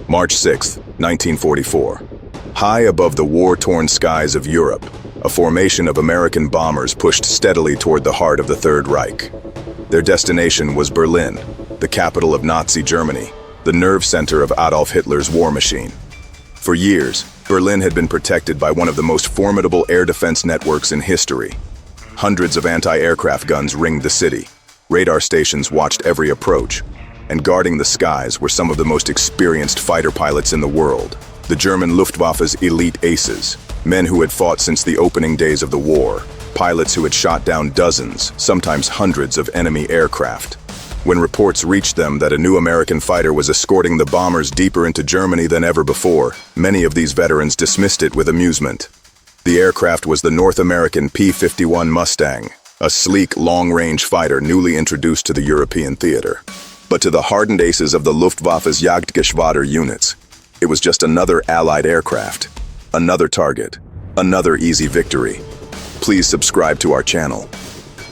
March 6, 1944. High above the war-torn skies of Europe, a formation of American bombers pushed steadily toward the heart of the Third Reich. Their destination was Berlin, the capital of Nazi Germany, the nerve center of Adolf Hitler's war machine. For years, Berlin had been protected by one of the most formidable air defense networks in history. Hundreds of anti-aircraft guns ringed the city. Radar stations watched every approach, and guarding the skies were some of the most experienced fighter pilots in the world, the German Luftwaffe's elite aces, men who had fought since the opening days of the war, pilots who had shot down dozens, sometimes hundreds of enemy aircraft. When reports reached them that a new American fighter was escorting the bombers deeper into Germany than ever before, many of these veterans dismissed it with amusement. The aircraft was the North American P-51 Mustang, a sleek, long-range fighter newly introduced to the European theater. But to the hardened aces of the Luftwaffe's Jagdgeschwader units, it was just another Allied aircraft, another target, another easy victory. Please subscribe to our channel.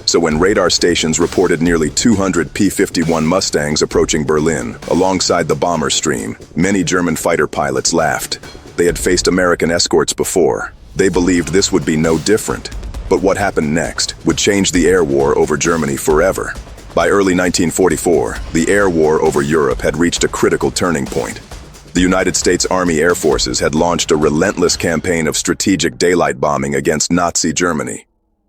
So when radar stations reported nearly 200 P-51 Mustangs approaching Berlin, alongside the bomber stream, many German fighter pilots laughed. They had faced American escorts before. They believed this would be no different. But what happened next would change the air war over Germany forever. By early 1944, the air war over Europe had reached a critical turning point. The United States Army Air Forces had launched a relentless campaign of strategic daylight bombing against Nazi Germany.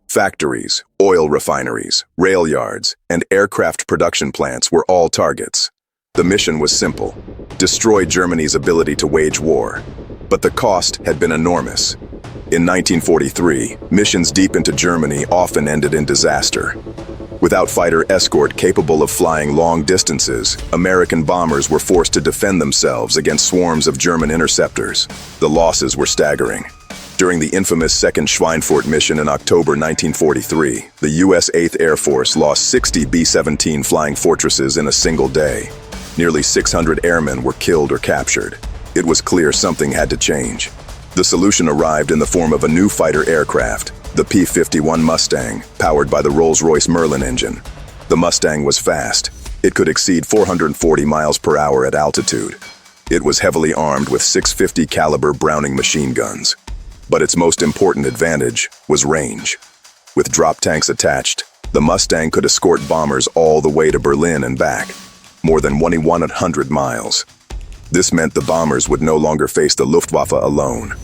Factories, oil refineries, rail yards, and aircraft production plants were all targets. The mission was simple: destroy Germany's ability to wage war. But the cost had been enormous. In 1943, missions deep into Germany often ended in disaster. Without fighter escort capable of flying long distances, American bombers were forced to defend themselves against swarms of German interceptors. The losses were staggering. During the infamous Second Schweinfurt mission in October 1943, the U.S. 8th Air Force lost 60 B-17 flying fortresses in a single day. Nearly 600 airmen were killed or captured. It was clear something had to change. The solution arrived in the form of a new fighter aircraft, the P-51 Mustang, powered by the Rolls-Royce Merlin engine. The Mustang was fast. It could exceed 440 miles per hour at altitude. It was heavily armed with .650 caliber Browning machine guns. But its most important advantage was range. With drop tanks attached, the Mustang could escort bombers all the way to Berlin and back, more than 2,100 miles. This meant the bombers would no longer face the Luftwaffe alone.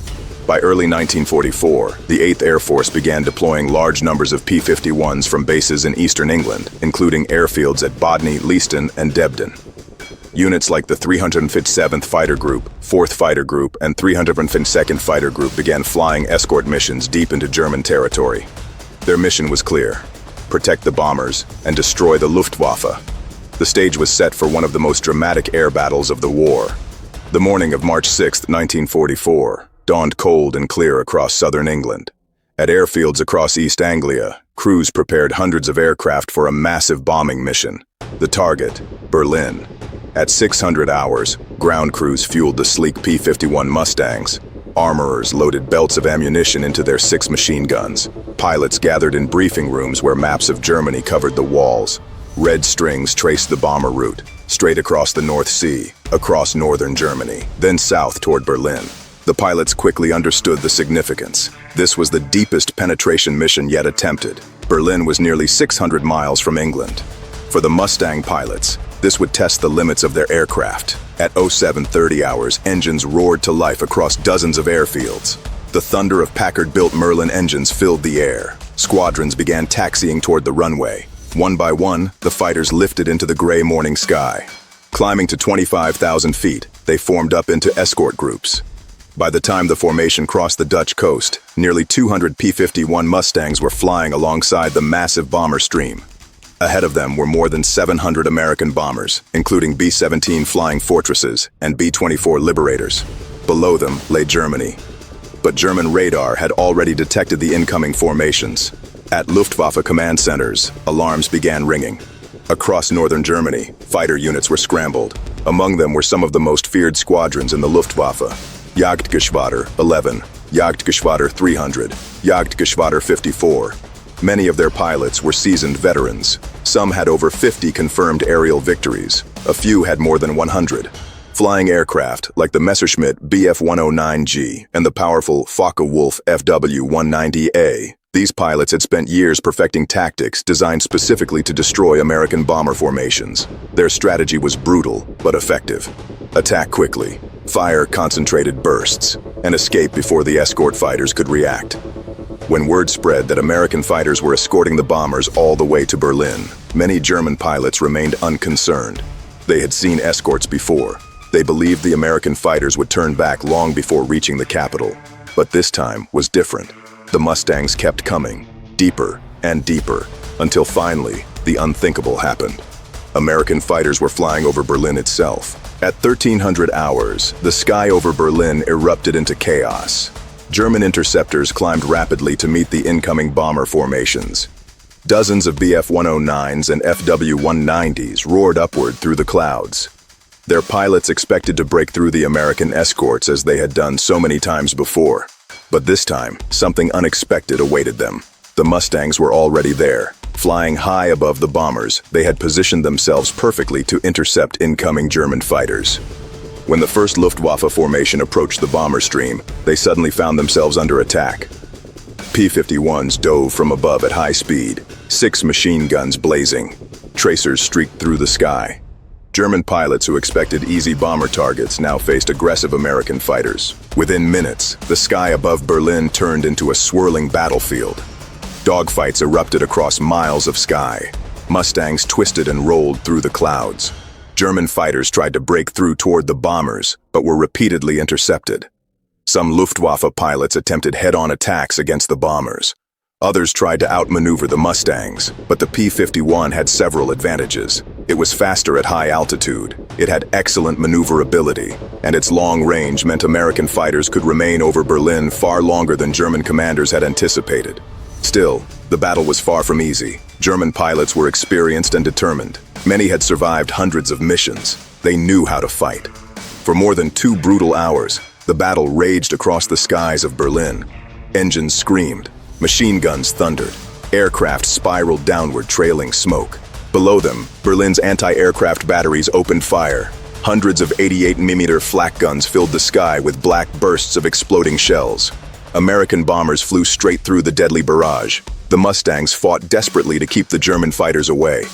By early 1944, the 8th Air Force began deploying large numbers of P-51s from bases in eastern England, including airfields at Bodney, Leiston, and Debden. Units like the 357th Fighter Group, 4th Fighter Group, and 352nd Fighter Group began flying escort missions deep into German territory. Their mission was clear: protect the bombers and destroy the Luftwaffe. The stage was set for one of the most dramatic air battles of the war. The morning of March 6, 1944, dawned cold and clear across southern England. At airfields across East Anglia, crews prepared hundreds of aircraft for a massive bombing mission. The target, Berlin. At 600 hours, ground crews fueled the sleek P-51 Mustangs. Armorers loaded belts of ammunition into their 6 machine guns. Pilots gathered in briefing rooms where maps of Germany covered the walls. Red strings traced the bomber route, straight across the North Sea, across northern Germany, then south toward Berlin. The pilots quickly understood the significance. This was the deepest penetration mission yet attempted. Berlin was nearly 600 miles from England. For the Mustang pilots, this would test the limits of their aircraft. At 07:30 hours, engines roared to life across dozens of airfields. The thunder of Packard-built Merlin engines filled the air. Squadrons began taxiing toward the runway. One by one, the fighters lifted into the gray morning sky. Climbing to 25,000 feet, they formed up into escort groups. By the time the formation crossed the Dutch coast, nearly 200 P-51 Mustangs were flying alongside the massive bomber stream. Ahead of them were more than 700 American bombers, including B-17 Flying Fortresses and B-24 Liberators. Below them lay Germany. But German radar had already detected the incoming formations. At Luftwaffe command centers, alarms began ringing. Across northern Germany, fighter units were scrambled. Among them were some of the most feared squadrons in the Luftwaffe: Jagdgeschwader 11, Jagdgeschwader 300, Jagdgeschwader 54. Many of their pilots were seasoned veterans. Some had over 50 confirmed aerial victories. A few had more than 100. Flying aircraft like the Messerschmitt Bf-109G and the powerful Focke-Wulf FW-190A, these pilots had spent years perfecting tactics designed specifically to destroy American bomber formations. Their strategy was brutal, but effective. Attack quickly, fire concentrated bursts, and escape before the escort fighters could react. When word spread that American fighters were escorting the bombers all the way to Berlin, many German pilots remained unconcerned. They had seen escorts before. They believed the American fighters would turn back long before reaching the capital. But this time was different. The Mustangs kept coming, deeper and deeper, until finally, the unthinkable happened. American fighters were flying over Berlin itself. At 1300 hours, the sky over Berlin erupted into chaos. German interceptors climbed rapidly to meet the incoming bomber formations. Dozens of Bf-109s and FW-190s roared upward through the clouds. Their pilots expected to break through the American escorts as they had done so many times before. But this time, something unexpected awaited them. The Mustangs were already there. Flying high above the bombers, they had positioned themselves perfectly to intercept incoming German fighters. When the first Luftwaffe formation approached the bomber stream, they suddenly found themselves under attack. P-51s dove from above at high speed, 6 machine guns blazing. Tracers streaked through the sky. German pilots who expected easy bomber targets now faced aggressive American fighters. Within minutes, the sky above Berlin turned into a swirling battlefield. Dogfights erupted across miles of sky. Mustangs twisted and rolled through the clouds. German fighters tried to break through toward the bombers, but were repeatedly intercepted. Some Luftwaffe pilots attempted head-on attacks against the bombers. Others tried to outmaneuver the Mustangs, but the P-51 had several advantages. It was faster at high altitude, it had excellent maneuverability, and its long range meant American fighters could remain over Berlin far longer than German commanders had anticipated. Still, the battle was far from easy. German pilots were experienced and determined. Many had survived hundreds of missions. They knew how to fight. For more than 2 brutal hours, the battle raged across the skies of Berlin. Engines screamed. Machine guns thundered. Aircraft spiraled downward, trailing smoke. Below them, Berlin's anti-aircraft batteries opened fire. Hundreds of 88mm flak guns filled the sky with black bursts of exploding shells. American bombers flew straight through the deadly barrage. The Mustangs fought desperately to keep the German fighters away.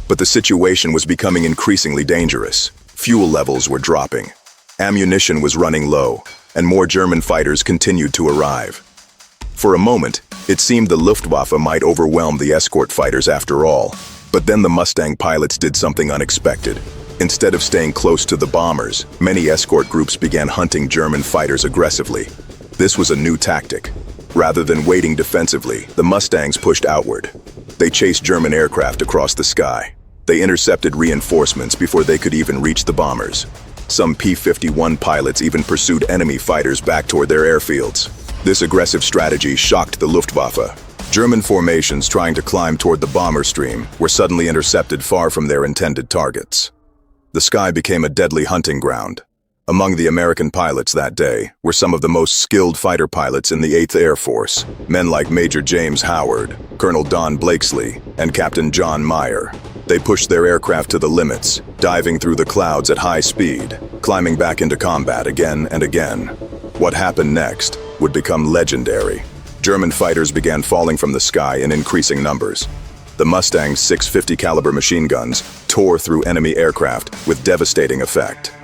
But the situation was becoming increasingly dangerous. Fuel levels were dropping. Ammunition was running low, and more German fighters continued to arrive. For a moment, it seemed the Luftwaffe might overwhelm the escort fighters after all. But then the Mustang pilots did something unexpected. Instead of staying close to the bombers, many escort groups began hunting German fighters aggressively. This was a new tactic. Rather than waiting defensively, the Mustangs pushed outward. They chased German aircraft across the sky. They intercepted reinforcements before they could even reach the bombers. Some P-51 pilots even pursued enemy fighters back toward their airfields. This aggressive strategy shocked the Luftwaffe. German formations trying to climb toward the bomber stream were suddenly intercepted far from their intended targets. The sky became a deadly hunting ground. Among the American pilots that day were some of the most skilled fighter pilots in the 8th Air Force, men like Major James Howard, Colonel Don Blakesley, and Captain John Meyer. They pushed their aircraft to the limits, diving through the clouds at high speed, climbing back into combat again and again. What happened next would become legendary. German fighters began falling from the sky in increasing numbers. The Mustang's 650 caliber machine guns tore through enemy aircraft with devastating effect.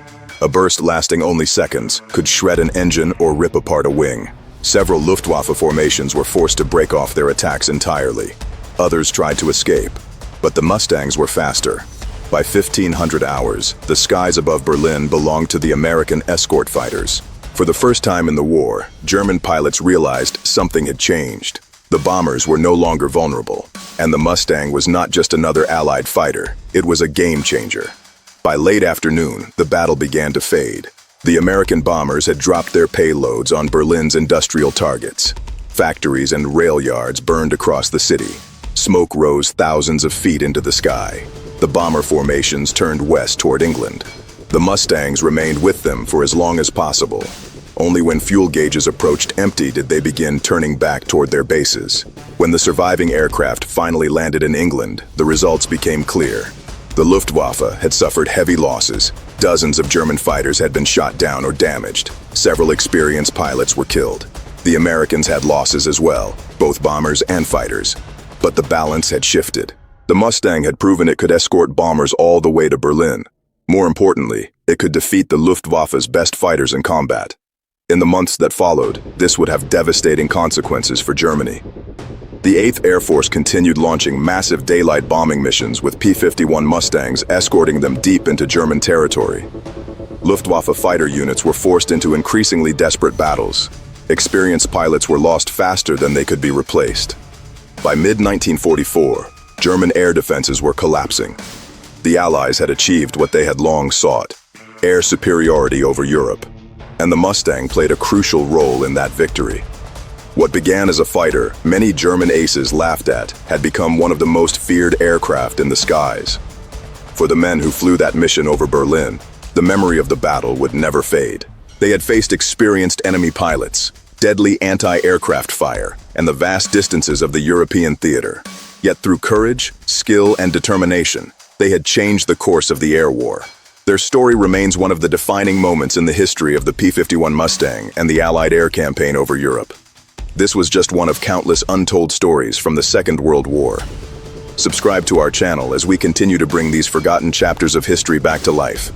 A burst lasting only seconds could shred an engine or rip apart a wing. Several Luftwaffe formations were forced to break off their attacks entirely. Others tried to escape, but the Mustangs were faster. By 1500 hours, the skies above Berlin belonged to the American escort fighters. For the first time in the war, German pilots realized something had changed. The bombers were no longer vulnerable, and the Mustang was not just another Allied fighter, it was a game changer. By late afternoon, the battle began to fade. The American bombers had dropped their payloads on Berlin's industrial targets. Factories and rail yards burned across the city. Smoke rose thousands of feet into the sky. The bomber formations turned west toward England. The Mustangs remained with them for as long as possible. Only when fuel gauges approached empty did they begin turning back toward their bases. When the surviving aircraft finally landed in England, the results became clear. The Luftwaffe had suffered heavy losses, Dozens of German fighters had been shot down or damaged. Several experienced pilots were killed. The Americans had losses as well, both bombers and fighters. But the balance had shifted. The Mustang had proven it could escort bombers all the way to Berlin. More importantly, it could defeat the Luftwaffe's best fighters in combat. In the months that followed, this would have devastating consequences for Germany. The 8th Air Force continued launching massive daylight bombing missions with P-51 Mustangs escorting them deep into German territory. Luftwaffe fighter units were forced into increasingly desperate battles. Experienced pilots were lost faster than they could be replaced. By mid-1944, German air defenses were collapsing. The Allies had achieved what they had long sought: air superiority over Europe. And the Mustang played a crucial role in that victory. What began as a fighter many German aces laughed at had become one of the most feared aircraft in the skies. For the men who flew that mission over Berlin, the memory of the battle would never fade. They had faced experienced enemy pilots, deadly anti-aircraft fire, and the vast distances of the European theater. Yet through courage, skill, and determination, they had changed the course of the air war. Their story remains one of the defining moments in the history of the P-51 Mustang and the Allied air campaign over Europe. This was just one of countless untold stories from the Second World War. Subscribe to our channel as we continue to bring these forgotten chapters of history back to life.